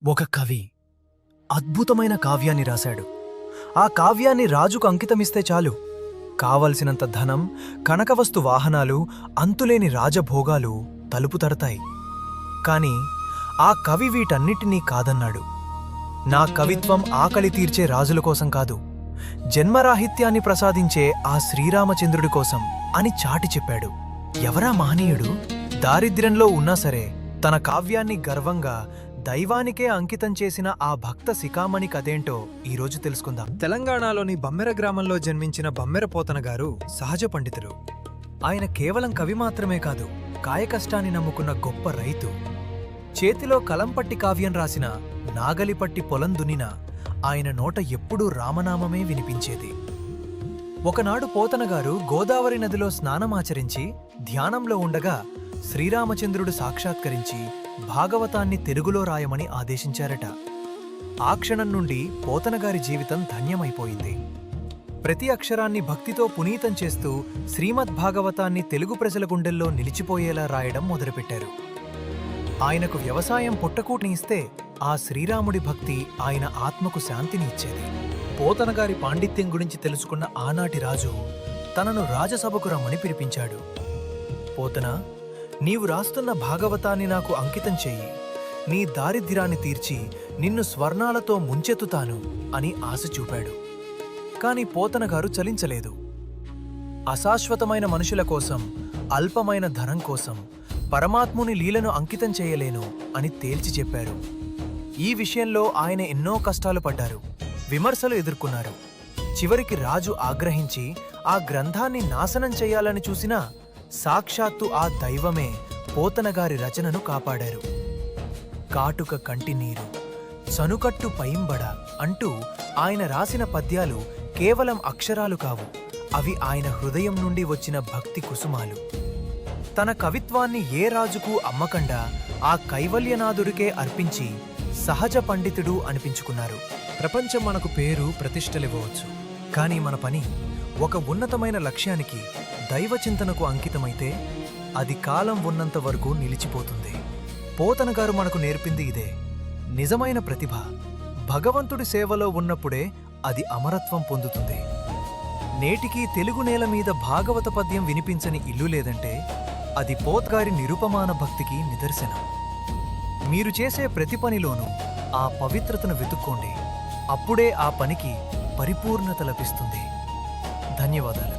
ఒక కవి అద్భుతమైన కావ్యాన్ని రాశాడు. ఆ కావ్యాన్ని రాజుకు అంకితమిస్తే చాలు, కావలసినంత ధనం, కనకవస్తు వాహనాలు, అంతులేని రాజభోగాలు తలుపు తడతాయి. కాని ఆ కవి వీటన్నిటినీ కాదన్నాడు. నా కవిత్వం ఆకలి తీర్చే రాజుల కోసం కాదు, జన్మరాహిత్యాన్ని ప్రసాదించే ఆ శ్రీరామచంద్రుడి కోసం అని చాటి చెప్పాడు. ఎవరా మహనీయుడు? దారిద్ర్యంలో ఉన్నా సరే తన కావ్యాన్ని గర్వంగా దైవానికే అంకితం చేసిన ఆ భక్త శిఖామణి కథేంటో ఈరోజు తెలుసుకుందాం. తెలంగాణలోని బమ్మెర గ్రామంలో జన్మించిన బమ్మెర పోతన గారు సహజ పండితులు. ఆయన కేవలం కవి మాత్రమే కాదు, కాయకష్టాన్ని నమ్ముకున్న గొప్ప రైతు. చేతిలో కలంపట్టి కావ్యం రాసిన, నాగలిపట్టి పొలం దున్నిన ఆయన నోట ఎప్పుడూ రామనామమే వినిపించేది. ఒకనాడు పోతనగారు గోదావరి నదిలో స్నానమాచరించి ధ్యానంలో ఉండగా శ్రీరామచంద్రుడు సాక్షాత్కరించి భాగవతాన్ని తెలుగులో రాయమని ఆదేశించారట. ఆ క్షణం నుండి పోతనగారి జీవితం ధన్యమైపోయింది. ప్రతి అక్షరాన్ని భక్తితో పునీతం చేస్తూ శ్రీమద్భాగవతాన్ని తెలుగు ప్రజల గుండెల్లో నిలిచిపోయేలా రాయడం మొదలుపెట్టారు. ఆయనకు వ్యవసాయం పుట్టకూటిని ఇస్తే ఆ శ్రీరాముడి భక్తి ఆయన ఆత్మకు శాంతిని ఇచ్చేది. పోతనగారి పాండిత్యం గురించి తెలుసుకున్న ఆనాటి రాజు తనను రాజసభకు రమ్మని పిలిపించాడు. పోతనా, నీవు రాస్తున్న భాగవతాన్ని నాకు అంకితం చెయ్యి, నీ దారిద్ర్యాన్ని తీర్చి నిన్ను స్వర్ణాలతో ముంచెత్తుతాను అని ఆశ చూపాడు. కాని పోతనగారు చలించలేదు. అశాశ్వతమైన మనుషుల కోసం, అల్పమైన ధనం కోసం పరమాత్ముని లీలను అంకితం చేయలేను అని తేల్చి చెప్పారు. ఈ విషయంలో ఆయన ఎన్నో కష్టాలు పడ్డారు, విమర్శలు ఎదుర్కొన్నారు. చివరికి రాజు ఆగ్రహించి ఆ గ్రంథాన్ని నాశనం చెయ్యాలని చూసినా సాక్షాత్తు ఆ దైవమే పోతనగారి రచనను కాపాడారు. కాటుక కంటినీరు, చనుకట్టు పైంబడ అంటూ ఆయన రాసిన పద్యాలు కేవలం అక్షరాలు కావు, అవి ఆయన హృదయం నుండి వచ్చిన భక్తి కుసుమాలు. తన కవిత్వాన్ని ఏ రాజుకు అమ్మకండా ఆ కైవల్యనాథుడికే అర్పించి సహజ పండితుడు అనిపించుకున్నారు. ప్రపంచం మనకు పేరు ప్రతిష్టలివ్వవచ్చు, కానీ మన పని ఒక ఉన్నతమైన లక్ష్యానికి, దైవచింతనకు అంకితమైతే అది కాలం ఉన్నంత వరకు నిలిచిపోతుంది. పోతనగారు మనకు నేర్పింది ఇదే. నిజమైన ప్రతిభ భగవంతుడి సేవలో ఉన్నప్పుడే అది అమరత్వం పొందుతుంది. నేటికీ తెలుగు నేల మీద భాగవత పద్యం వినిపించని ఇల్లు లేదంటే అది పోతగారి నిరుపమాన భక్తికి నిదర్శనం. మీరు చేసే ప్రతి పనిలోనూ ఆ పవిత్రతను వెతుక్కోండి, అప్పుడే ఆ పనికి పరిపూర్ణత లభిస్తుంది. ధన్యవాదాలు.